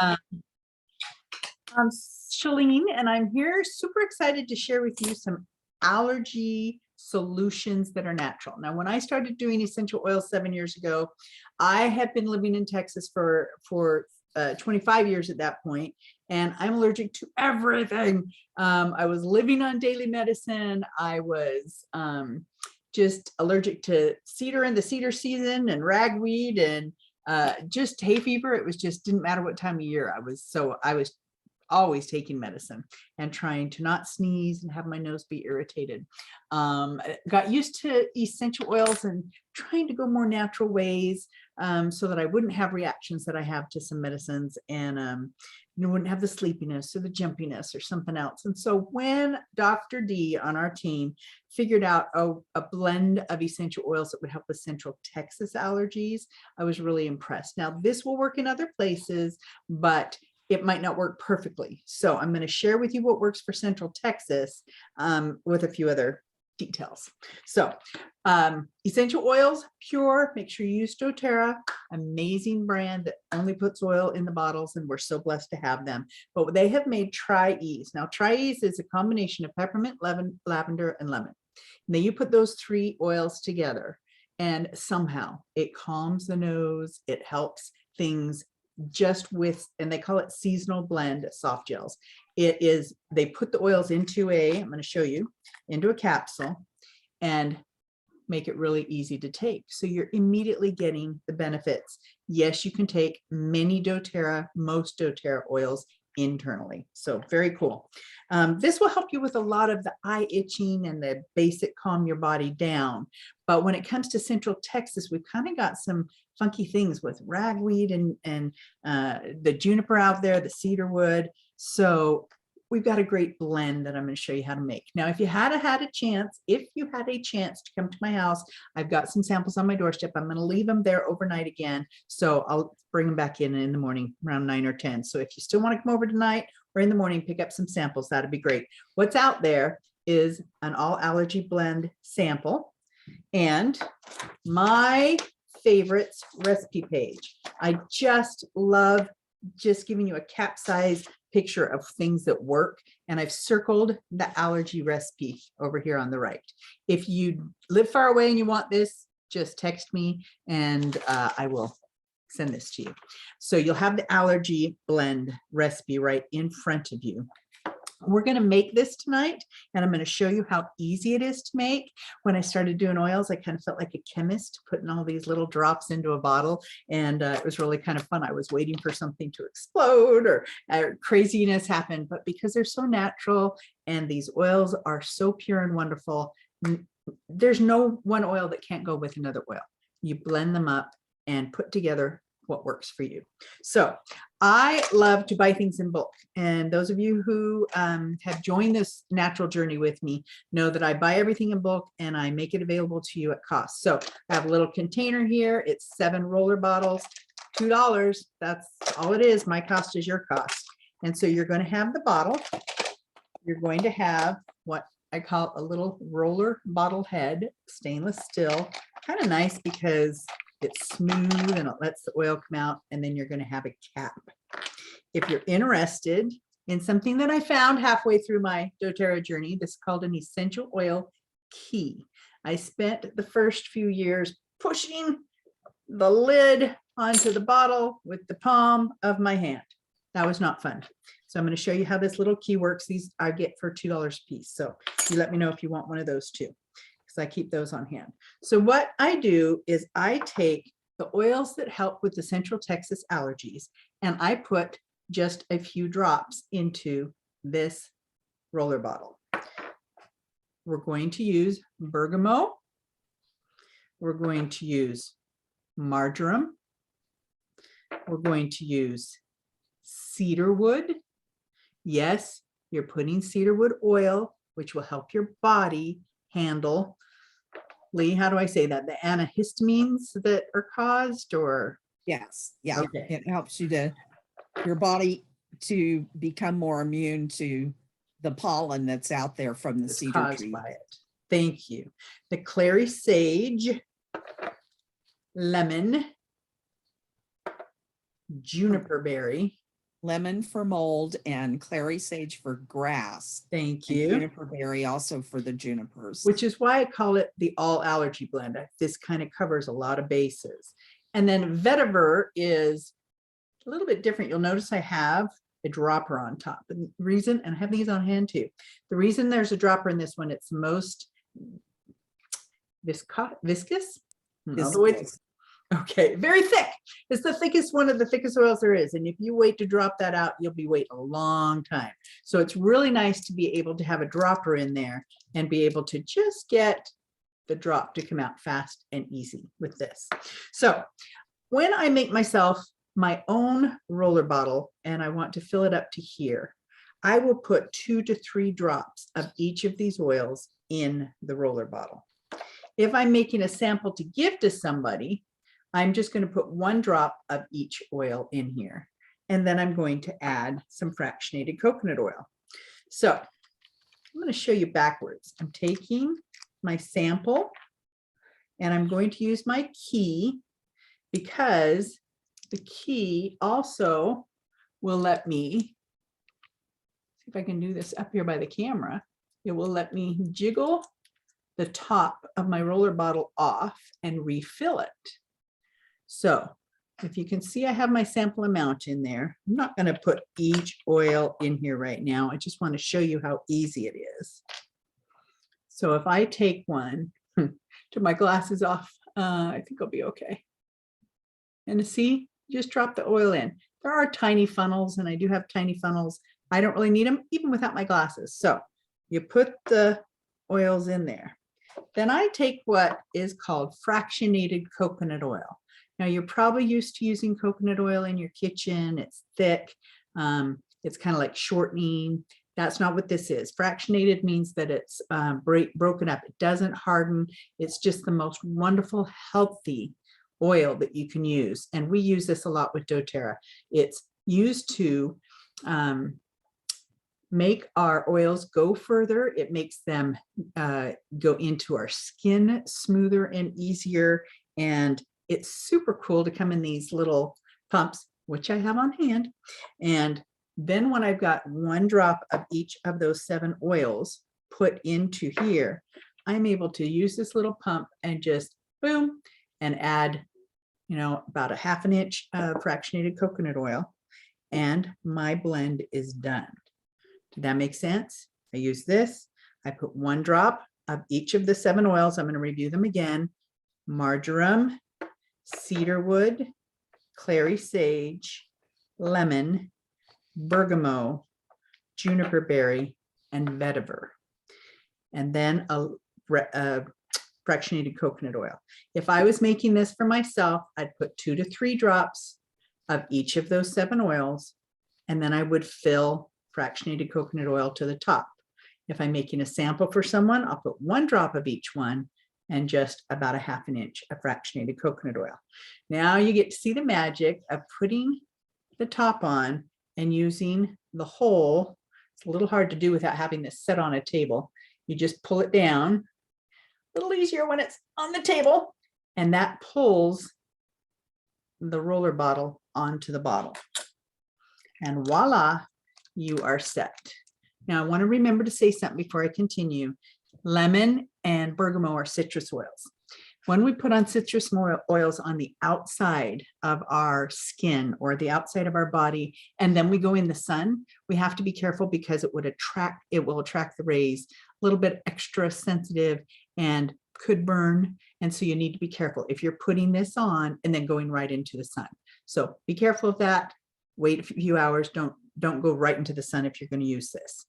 Uh, I'm Shalene, and I'm here super excited to share with you some allergy solutions that are natural. Now, when I started doing essential oils 7 years ago, I had been living in Texas for 25 years at that point, and I'm allergic to everything. I was living on daily medicine. I was just allergic to cedar in the cedar season and ragweed and just hay fever. It was just didn't matter what time of year I was always taking medicine and trying to not sneeze and have my nose be irritated. I got used to essential oils and trying to go more natural ways so that I wouldn't have reactions that I have to some medicines, and wouldn't have the sleepiness or the jumpiness or something else. And so when Dr. D on our team figured out a blend of essential oils that would help with Central Texas allergies, I was really impressed. Now, this will work in other places, but it might not work perfectly. So I'm going to share with you what works for Central Texas with a few other details. So essential oils, pure, make sure you use doTERRA, amazing brand that only puts oil in the bottles, and we're so blessed to have them. But they have made Tri-Ease. Now, Tri-Ease is a combination of peppermint, lavender, and lemon. And then you put those three oils together, and somehow it calms the nose, it helps things just with, and they call it seasonal blend soft gels. It is, they put the oils into I'm going to show you, into a capsule and make it really easy to take. So you're immediately getting the benefits. Yes, you can take many doTERRA, most doTERRA oils internally. So very cool. This will help you with a lot of the eye itching and the basic calm your body down. But when it comes to Central Texas, we've kind of got some funky things with ragweed and the juniper out there, the cedar wood. So we've got a great blend that I'm going to show you how to make. Now, if you had a chance to come to my house, I've got some samples on my doorstep. I'm going to leave them there overnight again. So I'll bring them back in the morning around 9 or 10. So if you still want to come over tonight or in the morning, pick up some samples. That'd be great. What's out there is an all allergy blend sample and my favorites recipe page. I just love just giving you a capsize picture of things that work, and I've circled the allergy recipe over here on the right. If you live far away and you want this, just text me and I will send this to you. So you'll have the allergy blend recipe right in front of you. We're going to make this tonight, and I'm going to show you how easy it is to make. When I started doing oils, I kind of felt like a chemist putting all these little drops into a bottle, and it was really kind of fun. I was waiting for something to explode or craziness happen, but because they're so natural and these oils are so pure and wonderful, there's no one oil that can't go with another oil. You blend them up and put together what works for you. So I love to buy things in bulk, and those of you who have joined this natural journey with me know that I buy everything in bulk and I make it available to you at cost. So I have a little container here. It's 7 roller bottles, $2. That's all it is. My cost is your cost. And so you're going to have the bottle. You're going to have what I call a little roller bottle head, stainless steel, kind of nice because it's smooth and it lets the oil come out, and then you're going to have a cap. If you're interested in something that I found halfway through my doTERRA journey, this is called an essential oil key. I spent the first few years pushing the lid onto the bottle with the palm of my hand. That was not fun. So I'm going to show you how this little key works. These I get for $2 a piece. So you let me know if you want one of those too, because I keep those on hand. So what I do is I take the oils that help with the Central Texas allergies, and I put just a few drops into this roller bottle. We're going to use bergamot. We're going to use marjoram. We're going to use cedar wood. Yes, you're putting cedar wood oil, which will help your body handle, Lee, how do I say that? The antihistamines that are caused, or? Yes, yeah, Okay. it helps your body to become more immune to the pollen that's out there from the cedar Caused tree. by it. Thank you. The clary sage, lemon, juniper berry, lemon for mold, and clary sage for grass. Thank And you. juniper berry also for the junipers. Which is why I call it the all allergy blend. This kind of covers a lot of bases. And then vetiver is a little bit different. You'll notice I have a dropper on top. And the reason, and I have these on hand too. The reason there's a dropper in this one, it's most viscous. Viscous. Okay, very thick. It's the thickest, one of the thickest oils there is. And if you wait to drop that out, you'll be waiting a long time. So it's really nice to be able to have a dropper in there and be able to just get the drop to come out fast and easy with this. So when I make myself my own roller bottle and I want to fill it up to here, I will put 2 to 3 drops of each of these oils in the roller bottle. If I'm making a sample to give to somebody, I'm just going to put 1 drop of each oil in here. And then I'm going to add some fractionated coconut oil. So I'm going to show you backwards. I'm taking my sample and I'm going to use my key, because the key also will let me, see if I can do this up here by the camera. It will let me jiggle the top of my roller bottle off and refill it. So if you can see, I have my sample amount in there. I'm not going to put each oil in here right now. I just want to show you how easy it is. So if I take one, turn my glasses off, I think I'll be okay. And see, just drop the oil in. There are tiny funnels, and I do have tiny funnels. I don't really need them even without my glasses. So you put the oils in there. Then I take what is called fractionated coconut oil. Now you're probably used to using coconut oil in your kitchen. It's thick. It's kind of like shortening. That's not what this is. Fractionated means that it's broken up. It doesn't harden. It's just the most wonderful, healthy oil that you can use. And we use this a lot with doTERRA. It's used to make our oils go further. It makes them go into our skin smoother and easier. And it's super cool to come in these little pumps, which I have on hand. And then when I've got 1 drop of each of those 7 oils put into here, I'm able to use this little pump and just boom, and add, you know, about a ½ inch of fractionated coconut oil, and my blend is done. Did that make sense? I use this. I put 1 drop of each of the 7 oils. I'm going to review them again. Marjoram, cedarwood, clary sage, lemon, bergamot, juniper berry, and vetiver. And then a fractionated coconut oil. If I was making this for myself, I'd put 2 to 3 drops of each of those 7 oils, and then I would fill fractionated coconut oil to the top. If I'm making a sample for someone, I'll put 1 drop of each one and just about a ½ inch of fractionated coconut oil. Now you get to see the magic of putting the top on and using the hole. It's a little hard to do without having this set on a table. You just pull it down. A little easier when it's on the table, and that pulls the roller bottle onto the bottle. And voila, you are set. Now I want to remember to say something before I continue. Lemon and bergamot are citrus oils. When we put on citrus oils on the outside of our skin or the outside of our body, and then we go in the sun, we have to be careful because it will attract the rays, a little bit extra sensitive and could burn. And so you need to be careful if you're putting this on and then going right into the sun. So be careful of that. Wait a few hours. Don't go right into the sun if you're going to use this.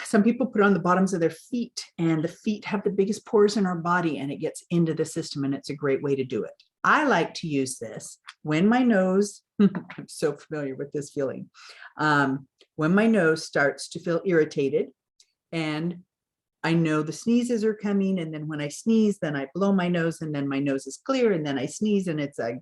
Some people put it on the bottoms of their feet, and the feet have the biggest pores in our body, and it gets into the system, and it's a great way to do it. I like to use this when my nose, I'm so familiar with this feeling, when my nose starts to feel irritated and I know the sneezes are coming, and then when I sneeze, then I blow my nose, and then my nose is clear, and then I sneeze, and it's a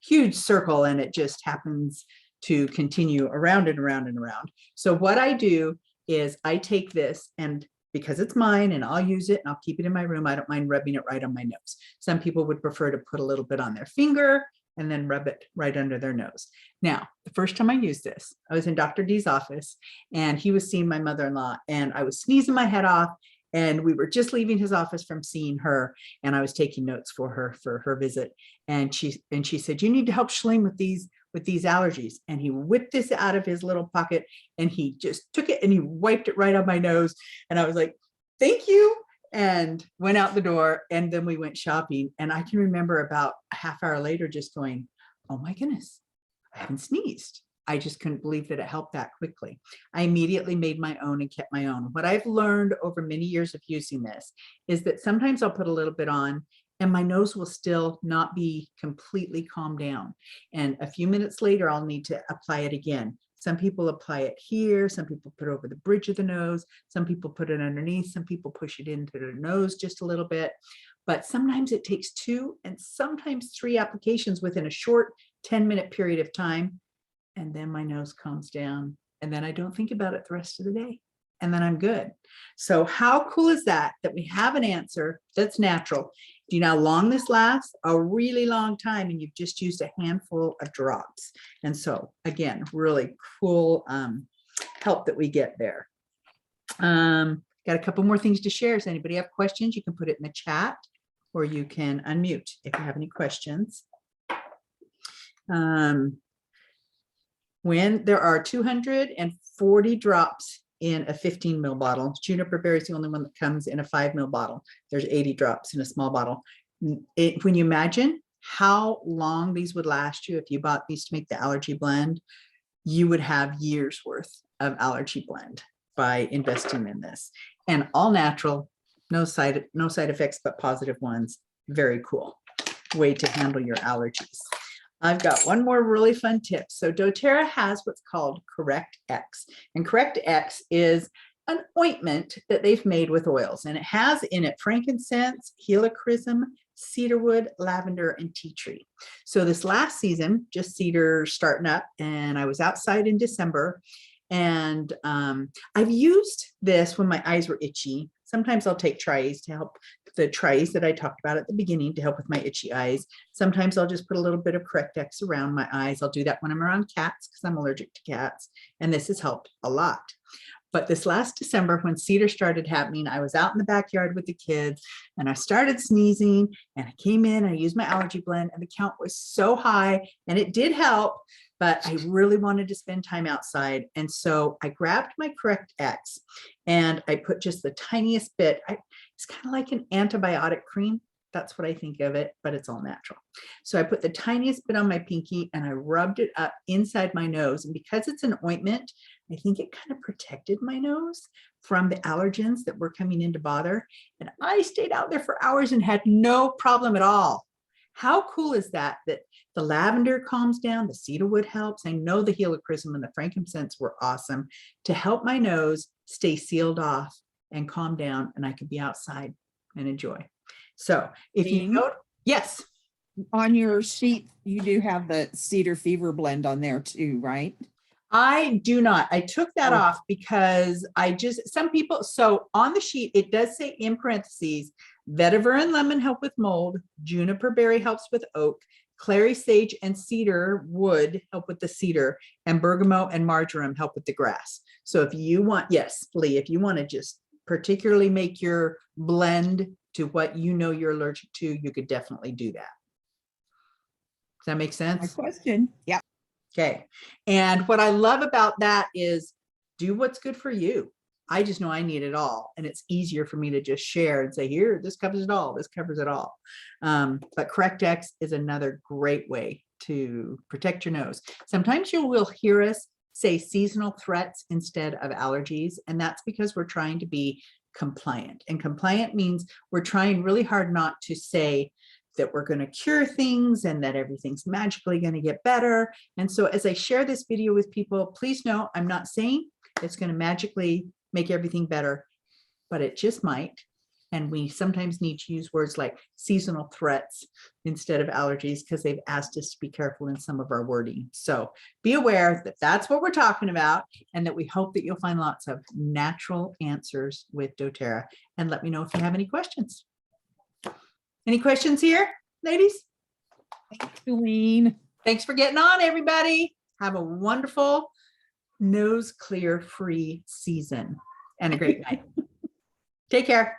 huge circle, and it just happens to continue around and around and around. So what I do is I take this, and because it's mine and I'll use it and I'll keep it in my room, I don't mind rubbing it right on my nose. Some people would prefer to put a little bit on their finger. and then rub it right under their nose. Now, the first time I used this, I was in Dr. D's office and he was seeing my mother-in-law and I was sneezing my head off and we were just leaving his office from seeing her and I was taking notes for her visit. And she said, you need to help Shalene with these allergies. And he whipped this out of his little pocket and he just took it and he wiped it right on my nose. And I was like, thank you. And went out the door and then we went shopping. And I can remember about a half hour later just going, oh my goodness, I haven't sneezed. I just couldn't believe that it helped that quickly. I immediately made my own and kept my own. What I've learned over many years of using this is that sometimes I'll put a little bit on and my nose will still not be completely calmed down. And a few minutes later, I'll need to apply it again. Some people apply it here, some people put it over the bridge of the nose, some people put it underneath, some people push it into their nose just a little bit. But sometimes it takes 2 and sometimes 3 applications within a short 10-minute period of time. And then my nose calms down. And then I don't think about it the rest of the day. And then I'm good. So how cool is that we have an answer that's natural. Do you know how long this lasts? A really long time, and you've just used a handful of drops. And so again, really cool help that we get there. Got a couple more things to share. Does anybody have questions? You can put it in the chat or you can unmute if you have any questions. When there are 240 drops in a 15 ml bottle, juniper berry is the only one that comes in a 5 ml bottle. There's 80 drops in a small bottle. When you imagine how long these would last you if you bought these to make the allergy blend, you would have years worth of allergy blend by investing in this. And all natural, no side effects, but positive ones. Very cool way to handle your allergies. I've got one more really fun tip. So doTERRA has what's called Correct X, and Correct X is an ointment that they've made with oils, and it has in it frankincense, helichrysum, cedarwood, lavender, and tea tree. So this last season, just cedar starting up, and I was outside in December, and I've used this when my eyes were itchy. Sometimes I'll take Tri-Ace to help, the Tri-Ace that I talked about at the beginning to help with my itchy eyes. Sometimes I'll just put a little bit of Correct X around my eyes. I'll do that when I'm around cats because I'm allergic to cats. And this has helped a lot. But this last December, when cedar started happening, I was out in the backyard with the kids and I started sneezing and I came in, I used my allergy blend and the count was so high and it did help, but I really wanted to spend time outside. And so I grabbed my Correct X and I put just the tiniest bit. It's kind of like an antibiotic cream. That's what I think of it, but it's all natural. So I put the tiniest bit on my pinky and I rubbed it up inside my nose. And because it's an ointment, I think it kind of protected my nose from the allergens that were coming in to bother. And I stayed out there for hours and had no problem at all. How cool is that? That the lavender calms down, the cedarwood helps. I know the helichrysum and the frankincense were awesome to help my nose stay sealed off and calm down, and I could be outside and enjoy. So if you know, yes. On your sheet, you do have the cedar fever blend on there too, right? I do not. I took that off because some people, so on the sheet, it does say in parentheses, vetiver and lemon help with mold, juniper berry helps with oak, clary sage and cedar wood help with the cedar, and bergamot and marjoram help with the grass. So if you want, yes, Lee, if you want to just particularly make your blend to what you know you're allergic to, you could definitely do that. Does that make sense? My question. Yeah. Okay. And what I love about that is do what's good for you. I just know I need it all. And it's easier for me to just share and say, here, this covers it all. This covers it all. But Correct X is another great way to protect your nose. Sometimes you will hear us say seasonal threats instead of allergies. And that's because we're trying to be compliant. And compliant means we're trying really hard not to say that we're going to cure things and that everything's magically going to get better. And so as I share this video with people, please know I'm not saying it's going to magically make everything better, but it just might. And we sometimes need to use words like seasonal threats instead of allergies because they've asked us to be careful in some of our wording. So be aware that that's what we're talking about and that we hope that you'll find lots of natural answers with doTERRA. And let me know if you have any questions. Any questions here, ladies? Colleen. Thanks for getting on, everybody. Have a wonderful nose clear free season and a great night. Take care.